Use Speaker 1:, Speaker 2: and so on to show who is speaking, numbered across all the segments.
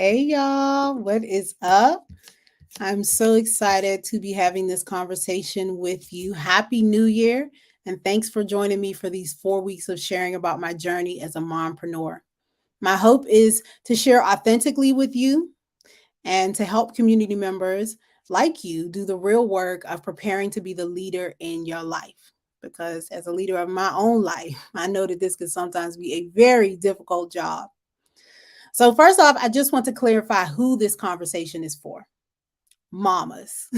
Speaker 1: Hey y'all, what is up? I'm so excited to be having this conversation with you. Happy New Year, and thanks for joining me for these 4 weeks of sharing about my journey as a mompreneur. My hope is to share authentically with you and to help community members like you do the real work of preparing to be the leader in your life. Because as a leader of my own life, I know that this can sometimes be a very difficult job. So, first off, I just want to clarify who this conversation is for. Mamas.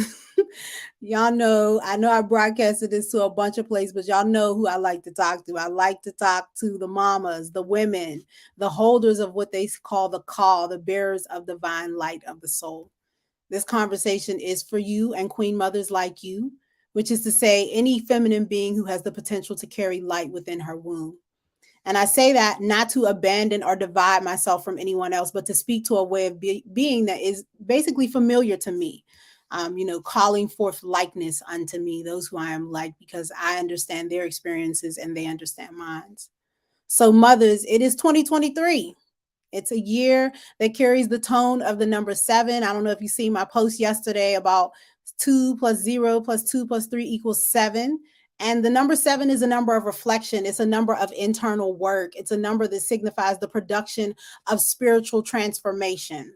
Speaker 1: Y'all know, I know I broadcasted this to a bunch of places, but y'all know who I like to talk to. I like to talk to the mamas, the women, the holders of what they call the call, the bearers of divine light of the soul. This conversation is for you and queen mothers like you, which is to say, any feminine being who has the potential to carry light within her womb. And I say that not to abandon or divide myself from anyone else, but to speak to a way of being that is basically familiar to me. Calling forth likeness unto me, those who I am like, because I understand their experiences and they understand mine. So, mothers, it is 2023. It's a year that carries the tone of the number seven. I don't know if you see my post yesterday about 2 plus 0 plus 2 plus 3 equals 7. And the number seven is a number of reflection. It's a number of internal work. It's a number that signifies the production of spiritual transformation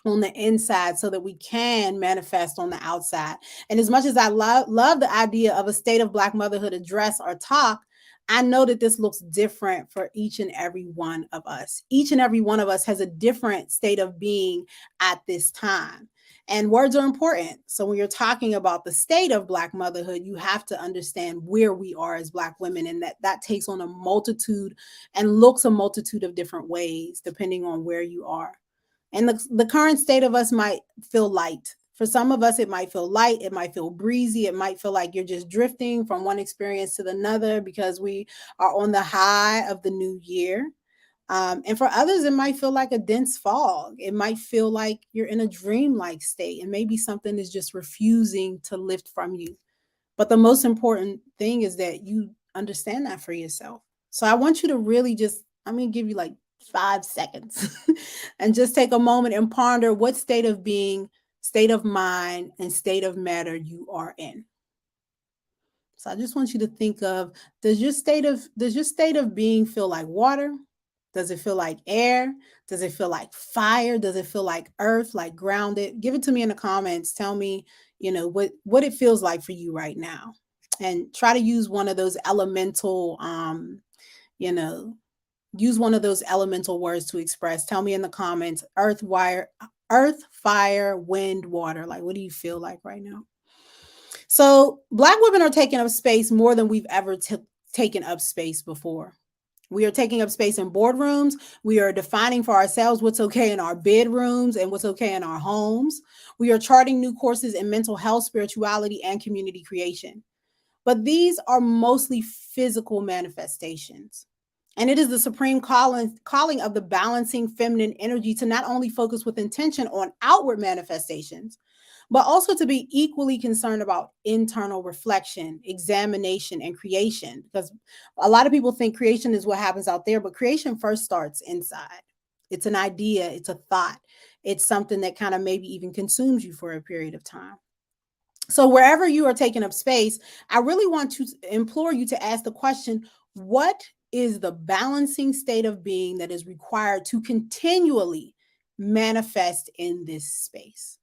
Speaker 1: on the inside so that we can manifest on the outside. And as much as I love the idea of a state of Black motherhood address or talk, I know that this looks different for each and every one of us. Each and every one of us has a different state of being at this time. And words are important. So when you're talking about the state of Black motherhood, you have to understand where we are as Black women, and that takes on a multitude and looks a multitude of different ways depending on where you are. And the current state of us might feel light. For some of us, it might feel light. It might feel breezy. It might feel like you're just drifting from one experience to another because we are on the high of the new year. And for others, it might feel like a dense fog. It might feel like you're in a dreamlike state, and maybe something is just refusing to lift from you. But the most important thing is that you understand that for yourself. So I want you to really just, I'm going to give you like 5 seconds and just take a moment and ponder what state of being, state of mind, and state of matter you are in. So I just want you to think of, does your state of being feel like water? Does it feel like air? Does it feel like fire? Does it feel like earth, like grounded? Give it to me in the comments. Tell me, what it feels like for you right now. And try to use one of those elemental you know, use one of those elemental words to express. Tell me in the comments, earth, fire, wind, water. Like what do you feel like right now? So, Black women are taking up space more than we've ever taken up space before. We are taking up space in boardrooms. We are defining for ourselves what's okay in our bedrooms and what's okay in our homes. We are charting new courses in mental health, spirituality, and community creation. But these are mostly physical manifestations. And it is the supreme calling of the balancing feminine energy to not only focus with intention on outward manifestations, but also to be equally concerned about internal reflection, examination, and creation. Because a lot of people think creation is what happens out there, but creation first starts inside. It's an idea, it's a thought, it's something that kind of maybe even consumes you for a period of time. So, wherever you are taking up space, I really want to implore you to ask the question, what is the balancing state of being that is required to continually manifest in this space?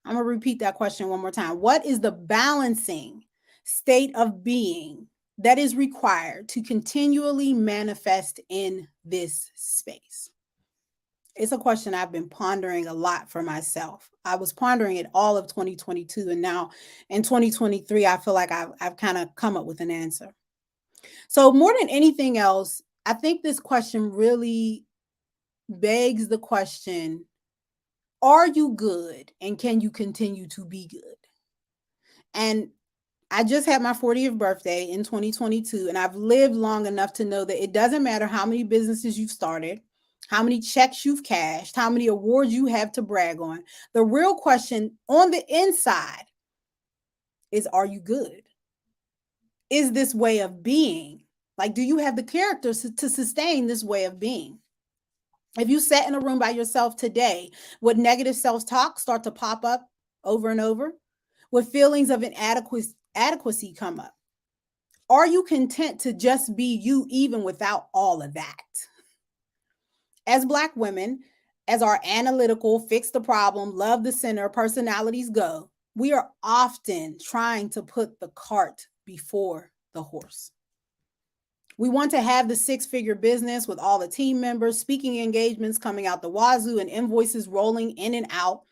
Speaker 1: I'm going to repeat that question one more time. What is the balancing state of being that is required to continually manifest in this space? It's a question I've been pondering a lot for myself. I was pondering it all of 2022, and now in 2023, I feel like I've kind of come up with an answer. So, more than anything else, I think this question really begs the question, are you good and can you continue to be good? And I just had my 40th birthday in 2022, and I've lived long enough to know that it doesn't matter how many businesses you've started, how many checks you've cashed, how many awards you have to brag on. The real question on the inside is, are you good? Is this way of being? Like, do you have the character to sustain this way of being? If you sat in a room by yourself today, would negative self talk start to pop up over and over? Would feelings of inadequacy come up? Are you content to just be you even without all of that? As Black women, as our analytical, fix the problem, love the center personalities go, we are often trying to put the cart before the horse. We want to have the six-figure business with all the team members, speaking engagements coming out the wazoo, and invoices rolling in and out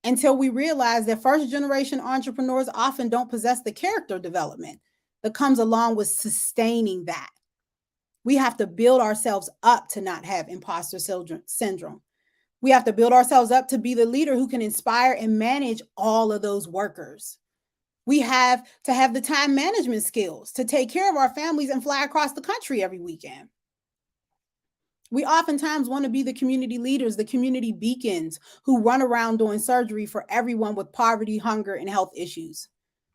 Speaker 1: until we realize that first generation entrepreneurs often don't possess the character development that comes along with sustaining that. We have to build ourselves up to not have imposter syndrome. We have to build ourselves up to be the leader who can inspire and manage all of those workers. We have to have the time management skills to take care of our families and fly across the country every weekend. We oftentimes want to be the community leaders, the community beacons who run around doing surgery for everyone with poverty, hunger, and health issues.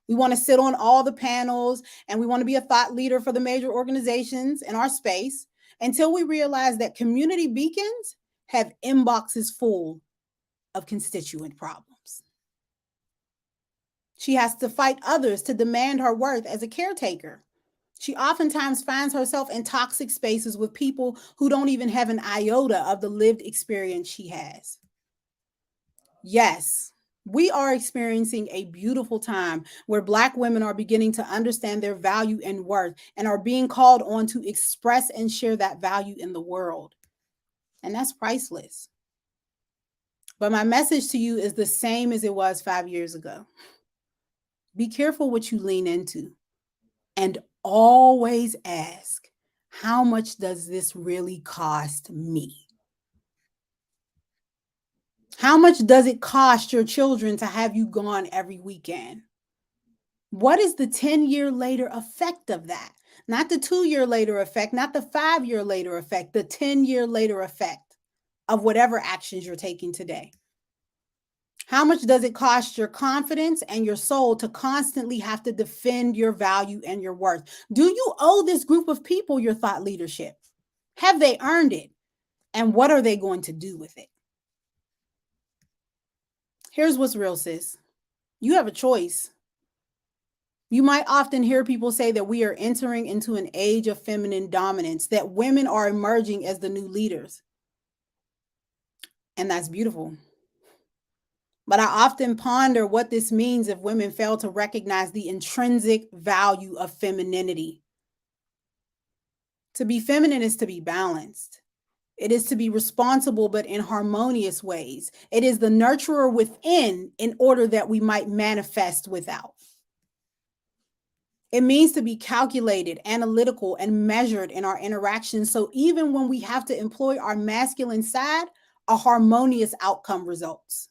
Speaker 1: We want to sit on all the panels and we want to be a thought leader for the major organizations in our space until we realize that community beacons have inboxes full of constituent problems. She has to fight others to demand her worth as a caretaker. She oftentimes finds herself in toxic spaces with people who don't even have an iota of the lived experience she has. Yes, we are experiencing a beautiful time where Black women are beginning to understand their value and worth and are being called on to express and share that value in the world. And that's priceless. But my message to you is the same as it was 5 years ago. Be careful what you lean into. And always ask, how much does this really cost me? How much does it cost your children to have you gone every weekend? What is the 10-year later effect of that? Not the 2-year later effect, not the 5-year later effect, the 10-year later effect of whatever actions you're taking today. How much does it cost your confidence and your soul to constantly have to defend your value and your worth? Do you owe this group of people your thought leadership? Have they earned it? And what are they going to do with it? Here's what's real, sis. You have a choice. You might often hear people say that we are entering into an age of feminine dominance, that women are emerging as the new leaders. And that's beautiful. But I often ponder what this means if women fail to recognize the intrinsic value of femininity. To be feminine is to be balanced. It is to be responsible, but in harmonious ways. It is the nurturer within in order that we might manifest without. It means to be calculated, analytical, and measured in our interactions. So even when we have to employ our masculine side, a harmonious outcome results.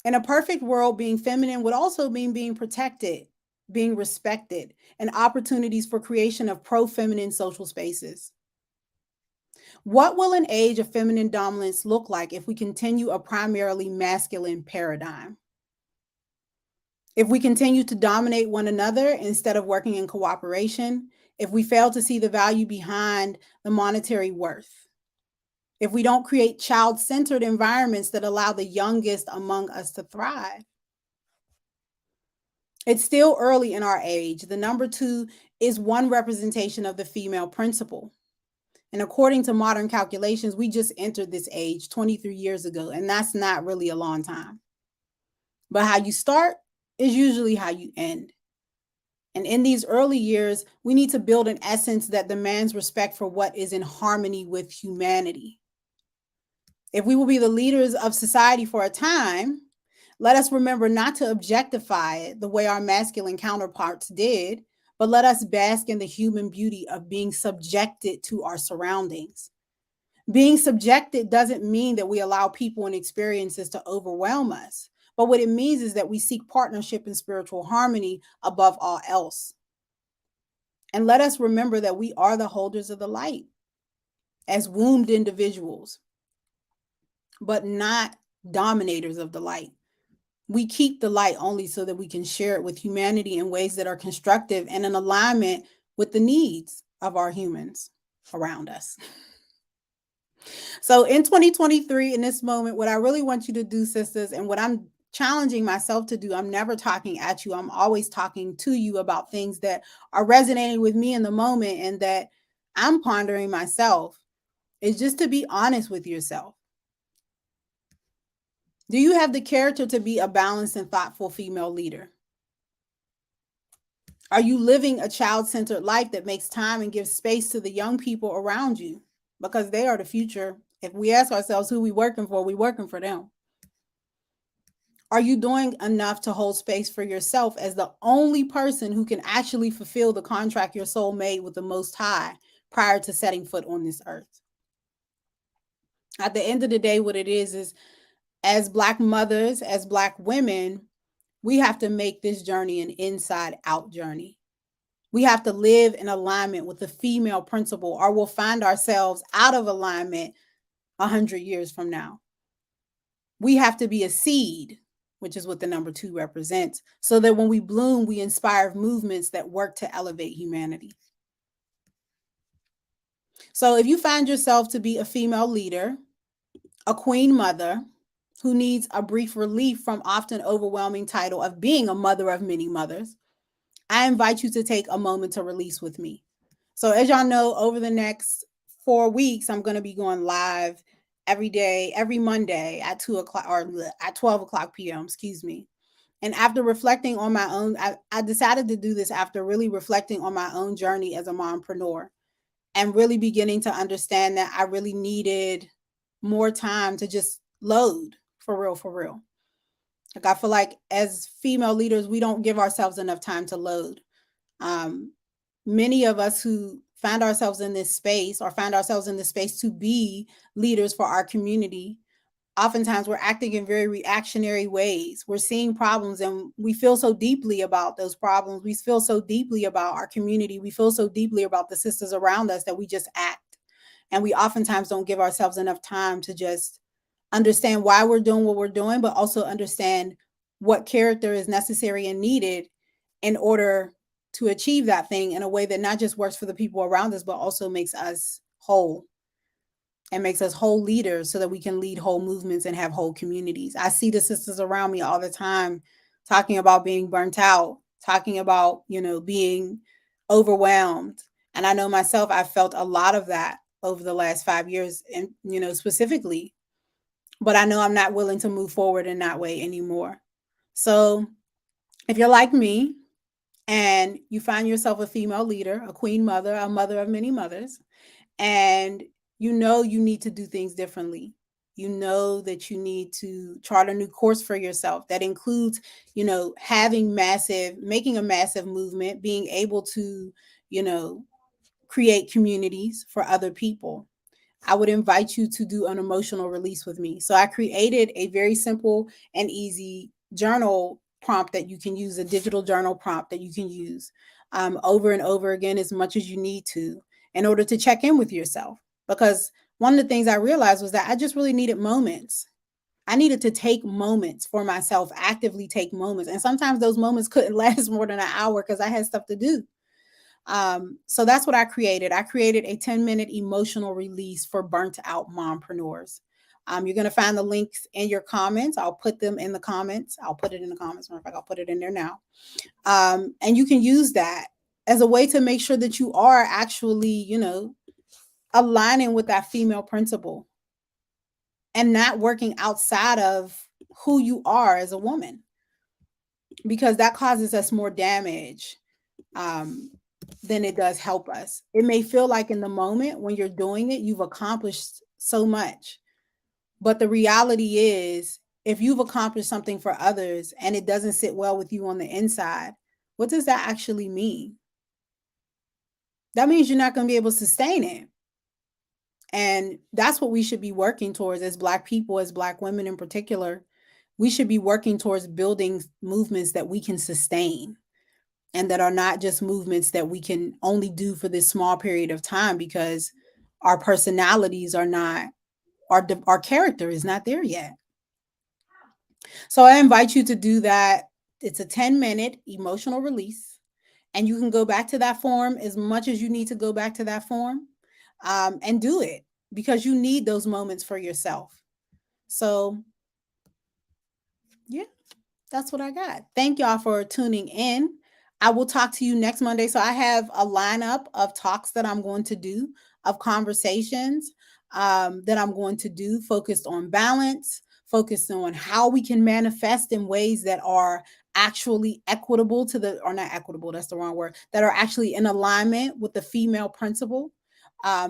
Speaker 1: In a perfect world, being feminine would also mean being protected, being respected, and opportunities for creation of pro-feminine social spaces. What will an age of feminine dominance look like if we continue a primarily masculine paradigm? If we continue to dominate one another instead of working in cooperation, if we fail to see the value behind the monetary worth, if we don't create child-centered environments that allow the youngest among us to thrive. It's still early in our age. The number 2 is one representation of the female principle. And according to modern calculations, we just entered this age 23 years ago, and that's not really a long time. But how you start is usually how you end. And in these early years, we need to build an essence that demands respect for what is in harmony with humanity. If we will be the leaders of society for a time, let us remember not to objectify it the way our masculine counterparts did, but let us bask in the human beauty of being subjected to our surroundings. Being subjected doesn't mean that we allow people and experiences to overwhelm us, but what it means is that we seek partnership and spiritual harmony above all else. And let us remember that we are the holders of the light as wombed individuals, but not dominators of the light. We keep the light only so that we can share it with humanity in ways that are constructive and in alignment with the needs of our humans around us. So in 2023, in this moment, what I really want you to do, sisters, and what I'm challenging myself to do, I'm never talking at you. I'm always talking to you about things that are resonating with me in the moment and that I'm pondering myself, is just to be honest with yourself. Do you have the character to be a balanced and thoughtful female leader? Are you living a child centered life that makes time and gives space to the young people around you? Because they are the future. If we ask ourselves who we working for, we working for them. Are you doing enough to hold space for yourself as the only person who can actually fulfill the contract your soul made with the Most High prior to setting foot on this earth? At the end of the day, what it is as Black mothers, as Black women, we have to make this journey an inside out journey. We have to live in alignment with the female principle, or we'll find ourselves out of alignment 100 years from now. We have to be a seed, which is what the number 2 represents, so that when we bloom, we inspire movements that work to elevate humanity. So if you find yourself to be a female leader, a queen mother who needs a brief relief from often overwhelming title of being a mother of many mothers, I invite you to take a moment to release with me. So as y'all know, over the next 4 weeks, I'm going to be going live every day, every Monday at 2 o'clock or at 12 o'clock p.m. Excuse me. And after reflecting on my own, I decided to do this after really reflecting on my own journey as a mompreneur and really beginning to understand that I really needed more time to just load for real, for real. Like I feel like as female leaders, we don't give ourselves enough time to load. Um, Many of us who find ourselves in this space or find ourselves in this space to be leaders for our community, oftentimes we're acting in very reactionary ways. We're seeing problems and we feel so deeply about those problems. We feel so deeply about our community. We feel so deeply about the sisters around us that we just act. And we oftentimes don't give ourselves enough time to just understand why we're doing what we're doing, but also understand what character is necessary and needed in order to achieve that thing in a way that not just works for the people around us, but also makes us whole and makes us whole leaders so that we can lead whole movements and have whole communities. I see the sisters around me all the time talking about being burnt out, talking about, being overwhelmed. And I know myself, I felt a lot of that over the last 5 years and, specifically, but I know I'm not willing to move forward in that way anymore. So if you're like me and you find yourself a female leader, a queen mother, a mother of many mothers, and you need to do things differently. You know that you need to chart a new course for yourself that includes, making a massive movement, being able to, you know, create communities for other people. I would invite you to do an emotional release with me. So I created a very simple and easy journal prompt that you can use, a digital journal prompt that you can use over and over again as much as you need to in order to check in with yourself. Because one of the things I realized was that I just really needed moments. I needed to take moments for myself, actively take moments. And sometimes those moments couldn't last more than an hour because I had stuff to do. So that's what I created. I created a 10-minute emotional release for burnt out mompreneurs. You're going to find the links in your comments. I'll put them in the comments. I'll put it in the comments. Matter of fact, I'll put it in there now. And you can use that as a way to make sure that you are actually, aligning with that female principle and not working outside of who you are as a woman, because that causes us more damage um, than it does help us. It may feel like in the moment when you're doing it, you've accomplished so much. But the reality is, if you've accomplished something for others and it doesn't sit well with you on the inside, what does that actually mean? That means you're not going to be able to sustain it. And that's what we should be working towards as Black people, as Black women in particular. We should be working towards building movements that we can sustain and that are not just movements that we can only do for this small period of time because our personalities are not, our character is not there yet. So I invite you to do that. It's a 10-minute emotional release, and you can go back to that form as much as you need to go back to that form and do it. because you need those moments for yourself. So, yeah, that's what I got. Thank y'all for tuning in. I will talk to you next Monday. So I have a lineup of talks that I'm going to do, of conversations that I'm going to do, focused on balance, focused on how we can manifest in ways that are actually equitable to the, or not equitable, that's the wrong word, that are actually in alignment with the female principle,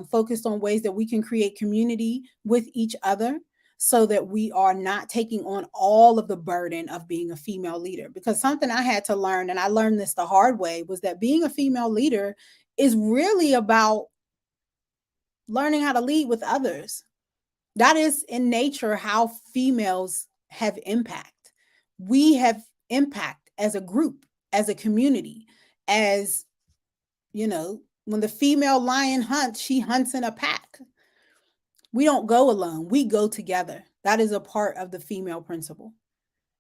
Speaker 1: focused on ways that we can create community with each other so that we are not taking on all of the burden of being a female leader. Because something I had to learn, and I learned this the hard way, was that being a female leader is really about learning how to lead with others. That is in nature how females have impact. We have impact as a group, as a community, as, you know, when the female lion hunts, she hunts in a pack. We don't go alone, we go together. That is a part of the female principle.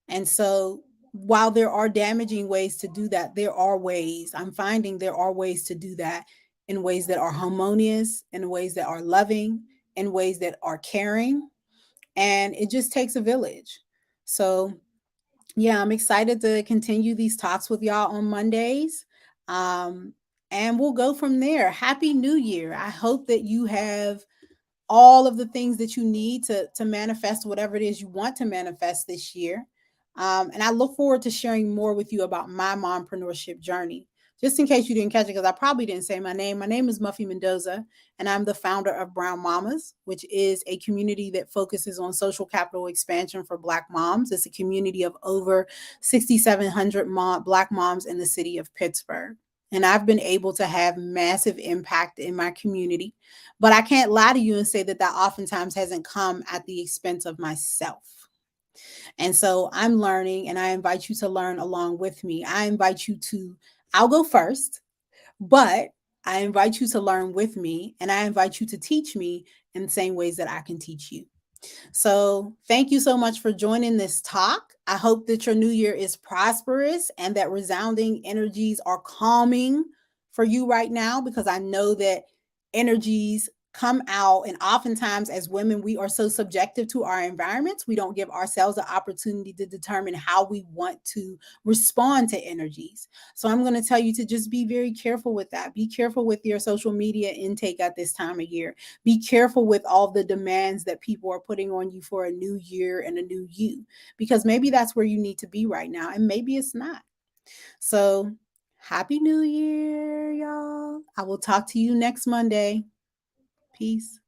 Speaker 1: And so, while there are damaging ways to do that, there are ways. I'm finding there are ways to do that in ways that are harmonious, in ways that are loving, in ways that are caring. And it just takes a village. So, yeah, I'm excited to continue these talks with y'all on Mondays. Um, and we'll go from there. Happy New Year. I hope that you have all of the things that you need to manifest whatever it is you want to manifest this year. And I look forward to sharing more with you about my mompreneurship journey. Just in case you didn't catch it, because I probably didn't say my name is Muffy Mendoza, and I'm the founder of Brown Mamas, which is a community that focuses on social capital expansion for Black moms. It's a community of over 6,700 Black moms in the city of Pittsburgh. And I've been able to have massive impact in my community. But I can't lie to you and say that that oftentimes hasn't come at the expense of myself. And so I'm learning, and I invite you to learn along with me. I invite you to, I'll go first, but I invite you to learn with me, and I invite you to teach me in the same ways that I can teach you. So, thank you so much for joining this talk. I hope that your new year is prosperous and that resounding energies are calming for you right now, because I know that energies come out. And oftentimes, as women, we are so subjective to our environments, we don't give ourselves the opportunity to determine how we want to respond to energies. So, I'm going to tell you to just be very careful with that. Be careful with your social media intake at this time of year. Be careful with all the demands that people are putting on you for a new year and a new you, because maybe that's where you need to be right now, and maybe it's not. So, happy new year, y'all. I will talk to you next Monday. Peace.